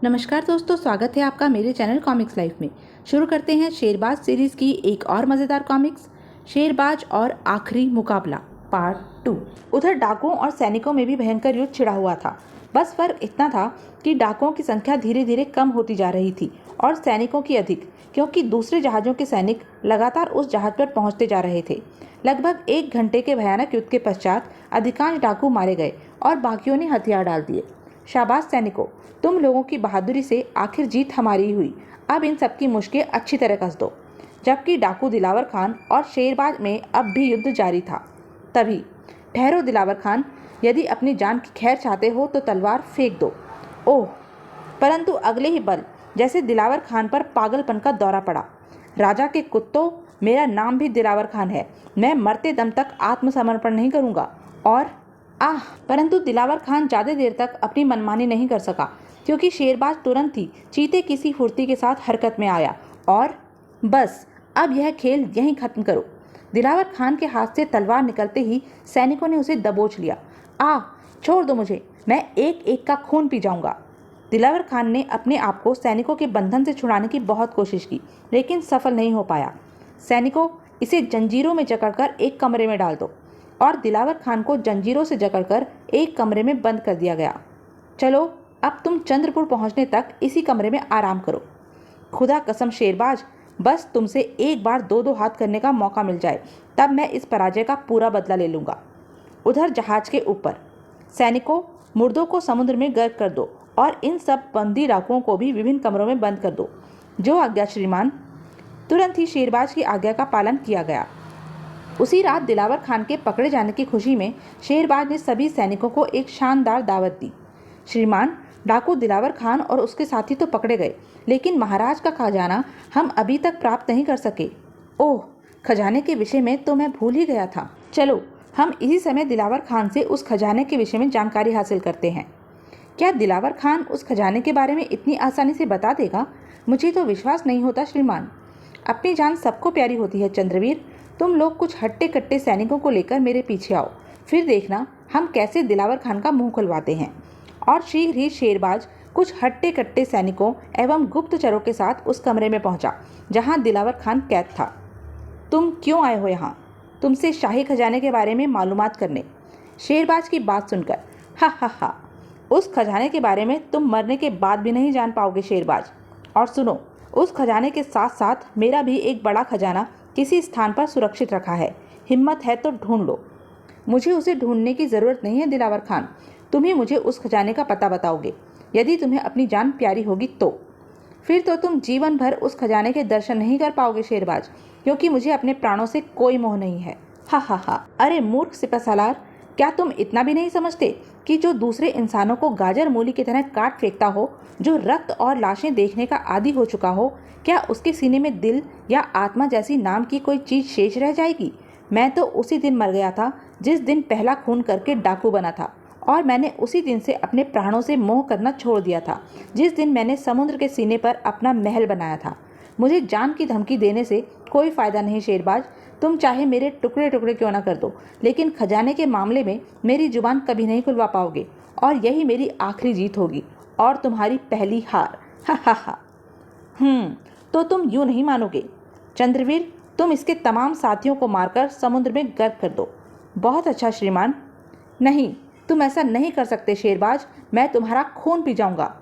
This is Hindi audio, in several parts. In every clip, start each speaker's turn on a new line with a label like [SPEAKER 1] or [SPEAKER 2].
[SPEAKER 1] नमस्कार दोस्तों, स्वागत है आपका मेरे चैनल कॉमिक्स लाइफ में। शुरू करते हैं शेरबाज सीरीज की एक और मज़ेदार कॉमिक्स, शेरबाज और आखिरी मुकाबला पार्ट 2। उधर डाकुओं और सैनिकों में भी भयंकर युद्ध छिड़ा हुआ था। बस फर्क इतना था कि डाकुओं की संख्या धीरे धीरे कम होती जा रही थी और सैनिकों की अधिक, क्योंकि दूसरे जहाज़ों के सैनिक लगातार उस जहाज़ पर पहुंचते जा रहे थे। लगभग 1 घंटे के भयानक युद्ध के पश्चात अधिकांश डाकू मारे गए और बाकियों ने हथियार डाल दिए। शाबाश सैनिकों, तुम लोगों की बहादुरी से आखिर जीत हमारी हुई। अब इन सबकी मुश्कें अच्छी तरह कस दो। जबकि डाकू दिलावर खान और शेरबाज में अब भी युद्ध जारी था। तभी ठहरो दिलावर खान, यदि अपनी जान की खैर चाहते हो तो तलवार फेंक दो। ओह! परंतु अगले ही पल जैसे दिलावर खान पर पागलपन का दौरा पड़ा। राजा के कुत्तों, मेरा नाम भी दिलावर खान है। मैं मरते दम तक आत्मसमर्पण नहीं करूंगा। और परंतु दिलावर खान ज़्यादा देर तक अपनी मनमानी नहीं कर सका, क्योंकि शेरबाज तुरंत ही चीते की सी फुर्ती के साथ हरकत में आया और बस अब यह खेल यहीं खत्म करो। दिलावर खान के हाथ से तलवार निकलते ही सैनिकों ने उसे दबोच लिया। छोड़ दो मुझे, मैं एक एक का खून पी जाऊंगा। दिलावर खान ने अपने आप को सैनिकों के बंधन से छुड़ाने की बहुत कोशिश की, लेकिन सफल नहीं हो पाया। सैनिकों, इसे जंजीरों में जकड़कर एक कमरे में डाल दो। और दिलावर खान को जंजीरों से जकड़कर एक कमरे में बंद कर दिया गया। चलो, अब तुम चंद्रपुर पहुंचने तक इसी कमरे में आराम करो। खुदा कसम शेरबाज, बस तुमसे एक बार 2-2 हाथ करने का मौका मिल जाए, तब मैं इस पराजय का पूरा बदला ले लूँगा। उधर जहाज के ऊपर, सैनिकों, मुर्दों को समुद्र में गर्क कर दो और इन सब बंदी डाकुओं को भी विभिन्न कमरों में बंद कर दो। जो आज्ञा श्रीमान। तुरंत ही शेरबाज की आज्ञा का पालन किया गया। उसी रात दिलावर खान के पकड़े जाने की खुशी में शेरबाज ने सभी सैनिकों को एक शानदार दावत दी। श्रीमान, डाकू दिलावर खान और उसके साथी तो पकड़े गए, लेकिन महाराज का खजाना हम अभी तक प्राप्त नहीं कर सके। ओह, खजाने के विषय में तो मैं भूल ही गया था। चलो, हम इसी समय दिलावर खान से उस खजाने के विषय में जानकारी हासिल करते हैं। क्या दिलावर खान उस खजाने के बारे में इतनी आसानी से बता देगा? मुझे तो विश्वास नहीं होता श्रीमान। अपनी जान सबको प्यारी होती है चंद्रवीर। तुम लोग कुछ हट्टे कट्टे सैनिकों को लेकर मेरे पीछे आओ, फिर देखना हम कैसे दिलावर खान का मुंह खुलवाते हैं। और शीघ्र ही शेरबाज कुछ हट्टे कट्टे सैनिकों एवं गुप्तचरों के साथ उस कमरे में पहुंचा जहां दिलावर खान कैद था। तुम क्यों आए हो यहाँ? तुमसे शाही खजाने के बारे में मालूमात करने। शेरबाज की बात सुनकर हा, उस खजाने के बारे में तुम मरने के बाद भी नहीं जान पाओगे शेरबाज। और सुनो, उस खजाने के साथ साथ मेरा भी एक बड़ा खजाना किसी स्थान पर सुरक्षित रखा है। हिम्मत है तो ढूंढ लो। मुझे उसे ढूंढने की ज़रूरत नहीं है दिलावर खान, तुम ही मुझे उस खजाने का पता बताओगे, यदि तुम्हें अपनी जान प्यारी होगी तो। फिर तो तुम जीवन भर उस खजाने के दर्शन नहीं कर पाओगे शेरबाज, क्योंकि मुझे अपने प्राणों से कोई मोह नहीं है। हा। अरे मूर्ख सिपहसालार, क्या तुम इतना भी नहीं समझते कि जो दूसरे इंसानों को गाजर मूली की तरह काट फेंकता हो, जो रक्त और लाशें देखने का आदी हो चुका हो, क्या उसके सीने में दिल या आत्मा जैसी नाम की कोई चीज़ शेष रह जाएगी? मैं तो उसी दिन मर गया था जिस दिन पहला खून करके डाकू बना था, और मैंने उसी दिन से अपने प्राणों से मोह करना छोड़ दिया था जिस दिन मैंने समुद्र के सीने पर अपना महल बनाया था। मुझे जान की धमकी देने से कोई फ़ायदा नहीं शेरबाज। तुम चाहे मेरे टुकड़े टुकड़े क्यों ना कर दो, लेकिन खजाने के मामले में मेरी जुबान कभी नहीं खुलवा पाओगे, और यही मेरी आखिरी जीत होगी और तुम्हारी पहली हार। हा। तो तुम यूँ नहीं मानोगे चंद्रवीर, तुम इसके तमाम साथियों को मारकर समुद्र में गर्क कर दो। बहुत अच्छा श्रीमान। नहीं, तुम ऐसा नहीं कर सकते शेरबाज, मैं तुम्हारा खून पी जाऊंगा।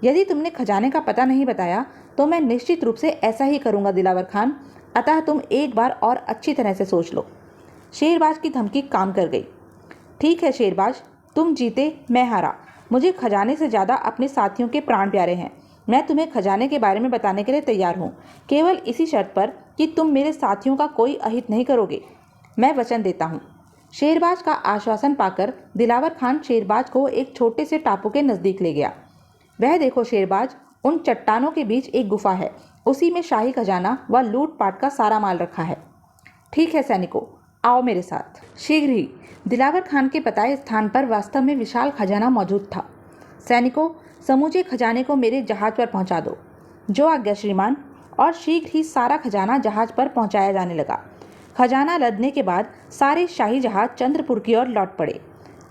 [SPEAKER 1] यदि तुमने खजाने का पता नहीं बताया तो मैं निश्चित रूप से ऐसा ही करूंगा दिलावर खान, अतः तुम एक बार और अच्छी तरह से सोच लो। शेरबाज की धमकी काम कर गई। ठीक है शेरबाज, तुम जीते, मैं हारा। मुझे खजाने से ज़्यादा अपने साथियों के प्राण प्यारे हैं। मैं तुम्हें खजाने के बारे में बताने के लिए तैयार हूँ, केवल इसी शर्त पर कि तुम मेरे साथियों का कोई अहित नहीं करोगे। मैं वचन देता हूँ। शेरबाज का आश्वासन पाकर दिलावर खान शेरबाज को एक छोटे से टापू के नज़दीक ले गया। वह देखो शेरबाज, उन चट्टानों के बीच एक गुफा है, उसी में शाही खजाना व लूटपाट का सारा माल रखा है। ठीक है सैनिकों, आओ मेरे साथ। शीघ्र ही दिलावर खान के बताए स्थान पर वास्तव में विशाल खजाना मौजूद था। सैनिकों, समूचे खजाने को मेरे जहाज पर पहुंचा दो। जो आज्ञा श्रीमान। और शीघ्र ही सारा खजाना जहाज पर पहुंचाया जाने लगा। खजाना लदने के बाद सारे शाही जहाज चंद्रपुर की ओर लौट पड़े।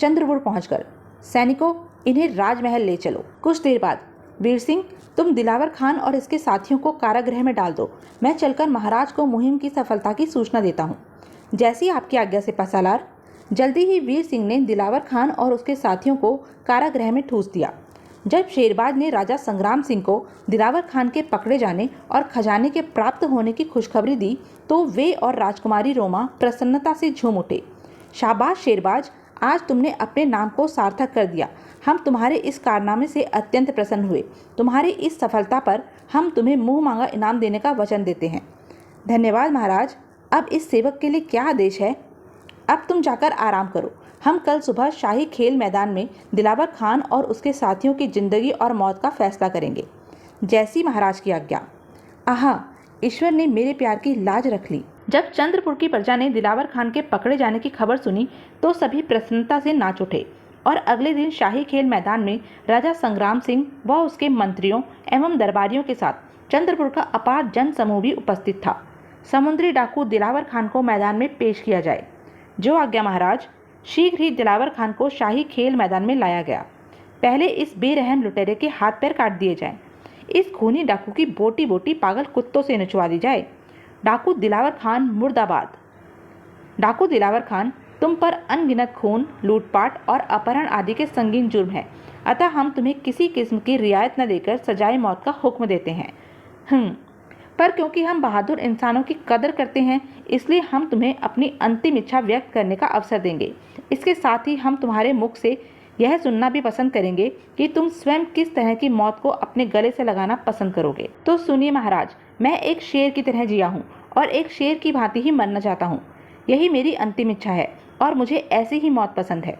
[SPEAKER 1] चंद्रपुर पहुंचकर सैनिकों, इन्हें राजमहल ले चलो। कुछ देर बाद वीर सिंह, तुम दिलावर खान और इसके साथियों को कारागृह में डाल दो। मैं चलकर महाराज को मुहिम की सफलता की सूचना देता हूँ। जैसी आपकी आज्ञा से पसालार। जल्दी ही वीर सिंह ने दिलावर खान और उसके साथियों को कारागृह में ठूस दिया। जब शेरबाज ने राजा संग्राम सिंह को दिलावर खान के पकड़े जाने और खजाने के प्राप्त होने की खुशखबरी दी तो वे और राजकुमारी रोमा प्रसन्नता से झूम उठे। शाबाश शेरबाज, आज तुमने अपने नाम को सार्थक कर दिया। हम तुम्हारे इस कारनामे से अत्यंत प्रसन्न हुए। तुम्हारी इस सफलता पर हम तुम्हें मुंह मांगा इनाम देने का वचन देते हैं। धन्यवाद महाराज। अब इस सेवक के लिए क्या आदेश है? अब तुम जाकर आराम करो। हम कल सुबह शाही खेल मैदान में दिलावर खान और उसके साथियों की जिंदगी और मौत का फैसला करेंगे। जैसी महाराज की आज्ञा। आहा, ईश्वर ने मेरे प्यार की लाज रख ली। जब चंद्रपुर की प्रजा ने दिलावर खान के पकड़े जाने की खबर सुनी तो सभी प्रसन्नता से नाच उठे और अगले दिन शाही खेल मैदान में राजा संग्राम सिंह व उसके मंत्रियों एवं दरबारियों के साथ चंद्रपुर का अपार जन समूह भी उपस्थित था। समुद्री डाकू दिलावर खान को मैदान में पेश किया जाए। जो आज्ञा महाराज। शीघ्र ही दिलावर खान को शाही खेल मैदान में लाया गया। पहले इस बेरहम लुटेरे के हाथ पैर काट दिए जाएं। इस खूनी डाकू की बोटी बोटी पागल कुत्तों से नचवा दी जाए। डाकू दिलावर खान मुर्दाबाद। डाकू दिलावर खान, तुम पर अनगिनत खून, लूटपाट और अपहरण आदि के संगीन जुर्म है, अतः हम तुम्हें किसी किस्म की रियायत न देकर सजाए मौत का हुक्म देते हैं। पर क्योंकि हम बहादुर इंसानों की कदर करते हैं इसलिए हम तुम्हें अपनी अंतिम इच्छा व्यक्त करने का अवसर देंगे। इसके साथ ही हम तुम्हारे मुख से यह सुनना भी पसंद करेंगे कि तुम स्वयं किस तरह की मौत को अपने गले से लगाना पसंद करोगे। तो सुनिए महाराज, मैं एक शेर की तरह जिया हूँ और एक शेर की भांति ही मरना चाहता हूँ। यही मेरी अंतिम इच्छा है और मुझे ऐसी ही मौत पसंद है।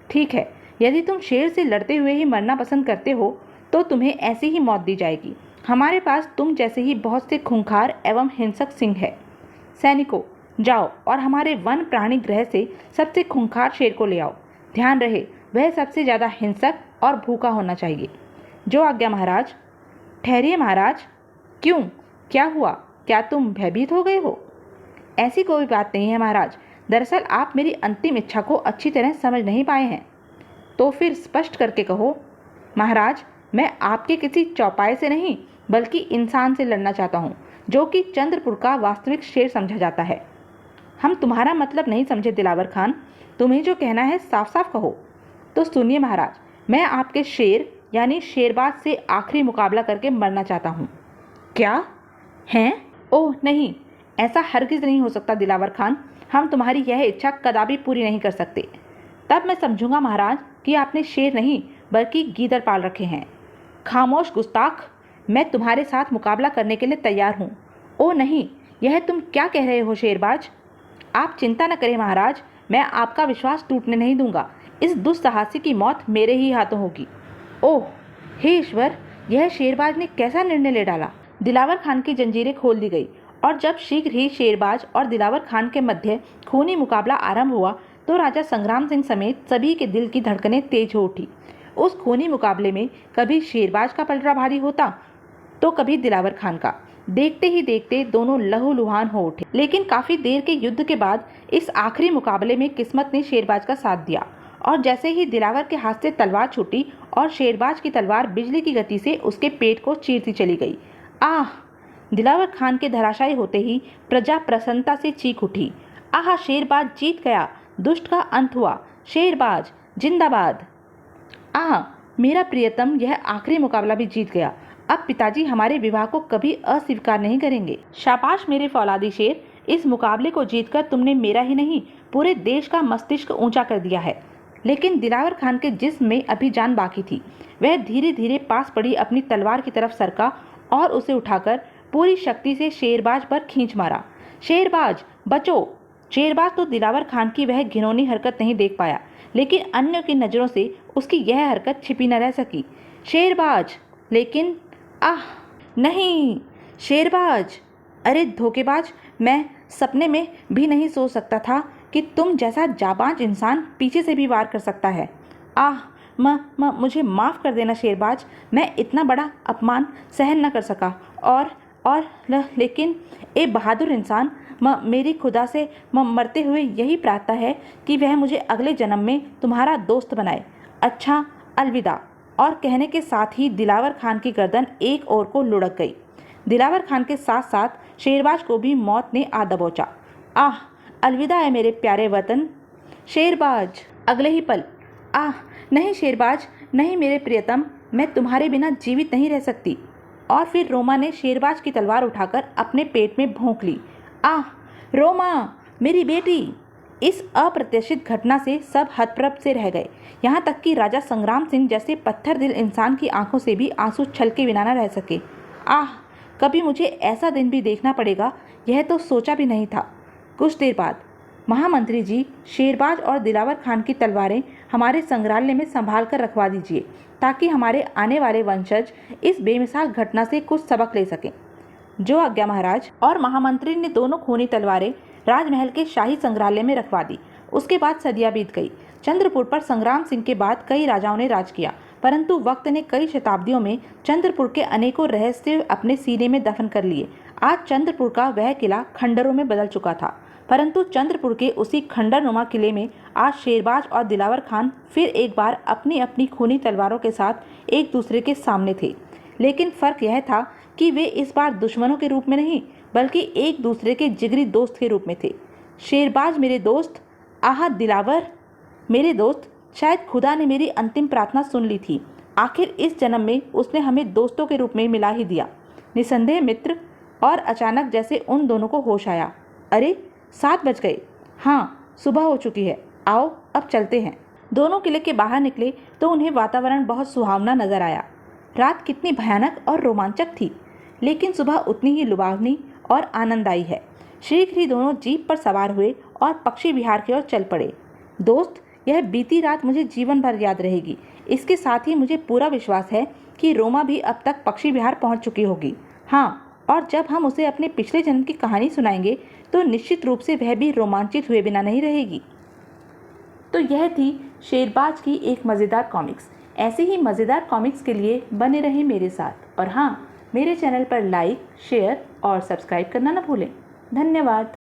[SPEAKER 1] ठीक है, यदि तुम शेर से लड़ते हुए ही मरना पसंद करते हो तो तुम्हें ऐसी ही मौत दी जाएगी। हमारे पास तुम जैसे ही बहुत से खूंखार एवं हिंसक सिंह है। सैनिकों, जाओ और हमारे वन प्राणी गृह से सबसे खूंखार शेर को ले आओ। ध्यान रहे, वह सबसे ज़्यादा हिंसक और भूखा होना चाहिए। जो आज्ञा महाराज। ठहरिए महाराज। क्यों, क्या हुआ? क्या तुम भयभीत हो गए हो? ऐसी कोई बात नहीं है महाराज। दरअसल आप मेरी अंतिम इच्छा को अच्छी तरह समझ नहीं पाए हैं। तो फिर स्पष्ट करके कहो। महाराज, मैं आपके किसी चौपाए से नहीं बल्कि इंसान से लड़ना चाहता हूँ जो कि चंद्रपुर का वास्तविक शेर समझा जाता है। हम तुम्हारा मतलब नहीं समझे दिलावर खान। तुम्हें जो कहना है साफ साफ कहो। तो सुनिए महाराज, मैं आपके शेर यानी शेरबाज से आखिरी मुकाबला करके मरना चाहता हूँ। क्या हैं? ओह नहीं, ऐसा हरगिज नहीं हो सकता दिलावर खान। हम तुम्हारी यह इच्छा कदापि पूरी नहीं कर सकते। तब मैं समझूंगा महाराज कि आपने शेर नहीं बल्कि गीदड़ पाल रखे हैं। खामोश गुस्ताख, मैं तुम्हारे साथ मुकाबला करने के लिए तैयार हूँ। ओह नहीं, यह तुम क्या कह रहे हो शेरबाज? आप चिंता न करें महाराज, मैं आपका विश्वास टूटने नहीं दूंगा। इस दुस्साहसी की मौत मेरे ही हाथों होगी। ओह हे ईश्वर, यह शेरबाज ने कैसा निर्णय ले डाला। दिलावर खान की जंजीरें खोल दी गई और जब शीघ्र ही शेरबाज और दिलावर खान के मध्य खूनी मुकाबला आरंभ हुआ तो राजा संग्राम सिंह समेत सभी के दिल की धड़कनें तेज हो उठी। उस खूनी मुकाबले में कभी शेरबाज का पलड़ा भारी होता तो कभी दिलावर खान का। देखते ही देखते दोनों लहूलुहान हो उठे। लेकिन काफी देर के युद्ध के बाद इस आखिरी मुकाबले में किस्मत ने शेरबाज का साथ दिया और जैसे ही दिलावर के हाथ से तलवार छूटी और शेरबाज की तलवार बिजली की गति से उसके पेट को चीरती चली गई। आह! दिलावर खान के धराशायी होते ही प्रजा प्रसन्नता से चीख उठी। आह! शेरबाज जीत गया, दुष्ट का अंत हुआ, शेरबाज जिंदाबाद। आह! मेरा प्रियतम यह आखिरी मुकाबला भी जीत गया। अब पिताजी हमारे विवाह को कभी अस्वीकार नहीं करेंगे। शाबाश मेरे फौलादी शेर, इस मुकाबले को जीतकर तुमने मेरा ही नहीं पूरे देश का मस्तिष्क ऊंचा कर दिया है। लेकिन दिलावर खान के जिस्म में अभी जान बाकी थी। वह धीरे धीरे पास पड़ी अपनी तलवार की तरफ सरका और उसे उठाकर पूरी शक्ति से शेरबाज पर खींच मारा। शेरबाज बचो! शेरबाज तो दिलावर खान की वह घिनौनी हरकत नहीं देख पाया, लेकिन अन्यों की नज़रों से उसकी यह हरकत छिपी न रह सकी। शेरबाज! लेकिन आह नहीं, शेरबाज! अरे धोखेबाज, मैं सपने में भी नहीं सोच सकता था कि तुम जैसा जाबाज इंसान पीछे से भी वार कर सकता है। आह मुझे माफ़ कर देना शेरबाज, मैं इतना बड़ा अपमान सहन न कर सका। लेकिन ए बहादुर इंसान, मेरी खुदा से मरते हुए यही प्रार्थना है कि वह मुझे अगले जन्म में तुम्हारा दोस्त बनाए। अच्छा, अलविदा। और कहने के साथ ही दिलावर खान की गर्दन एक ओर को लुढ़क गई। दिलावर खान के साथ साथ शेरबाज को भी मौत ने आ दबोचा। आह, अलविदा है मेरे प्यारे वतन। शेरबाज अगले ही पल, आह नहीं शेरबाज, नहीं मेरे प्रियतम, मैं तुम्हारे बिना जीवित नहीं रह सकती। और फिर रोमा ने शेरबाज की तलवार उठाकर अपने पेट में भोंक ली। आह रोमा, मेरी बेटी। इस अप्रत्याशित घटना से सब हतप्रभ से रह गए। यहाँ तक कि राजा संग्राम सिंह जैसे पत्थर दिल इंसान की आंखों से भी आंसू छलके बिना न रह सके। आह, कभी मुझे ऐसा दिन भी देखना पड़ेगा, यह तो सोचा भी नहीं था। कुछ देर बाद, महामंत्री जी, शेरबाज और दिलावर खान की तलवारें हमारे संग्रहालय में संभाल कर रखवा दीजिए, ताकि हमारे आने वाले वंशज इस बेमिसाल घटना से कुछ सबक ले सकें। जो आज्ञा महाराज। और महामंत्री ने दोनों खूनी तलवारें राजमहल के शाही संग्रहालय में रखवा दी। उसके बाद सदियां बीत गई। चंद्रपुर पर संग्राम सिंह के बाद कई राजाओं ने राज किया, परंतु वक्त ने कई शताब्दियों में चंद्रपुर के अनेकों रहस्य अपने सीने में दफन कर लिए। आज चंद्रपुर का वह किला खंडरों में बदल चुका था, परंतु चंद्रपुर के उसी खंडरनुमा किले में आज शेरबाज और दिलावर खान फिर एक बार अपनी अपनी खूनी तलवारों के साथ एक दूसरे के सामने थे। लेकिन फर्क यह था कि वे इस बार दुश्मनों के रूप में नहीं, बल्कि एक दूसरे के जिगरी दोस्त के रूप में थे। शेरबाज मेरे दोस्त, आह दिलावर मेरे दोस्त, शायद खुदा ने मेरी अंतिम प्रार्थना सुन ली थी। आखिर इस जन्म में उसने हमें दोस्तों के रूप में मिला ही दिया, निसंदेह मित्र। और अचानक जैसे उन दोनों को होश आया। अरे 7 बज गए। हाँ, सुबह हो चुकी है। आओ अब चलते हैं। दोनों किले के बाहर निकले तो उन्हें वातावरण बहुत सुहावना नजर आया। रात कितनी भयानक और रोमांचक थी, लेकिन सुबह उतनी ही लुभावनी और आनंददायी है। शीघ्र ही दोनों जीप पर सवार हुए और पक्षी विहार की ओर चल पड़े। दोस्त, यह बीती रात मुझे जीवन भर याद रहेगी। इसके साथ ही मुझे पूरा विश्वास है कि रोमा भी अब तक पक्षी विहार पहुंच चुकी होगी। हाँ, और जब हम उसे अपने पिछले जन्म की कहानी सुनाएंगे तो निश्चित रूप से वह भी रोमांचित हुए बिना नहीं रहेगी। तो यह थी शेरबाज की एक मज़ेदार कॉमिक्स। ऐसे ही मज़ेदार कॉमिक्स के लिए बने रहें मेरे साथ। और हाँ, मेरे चैनल पर लाइक, शेयर और सब्सक्राइब करना न भूलें। धन्यवाद।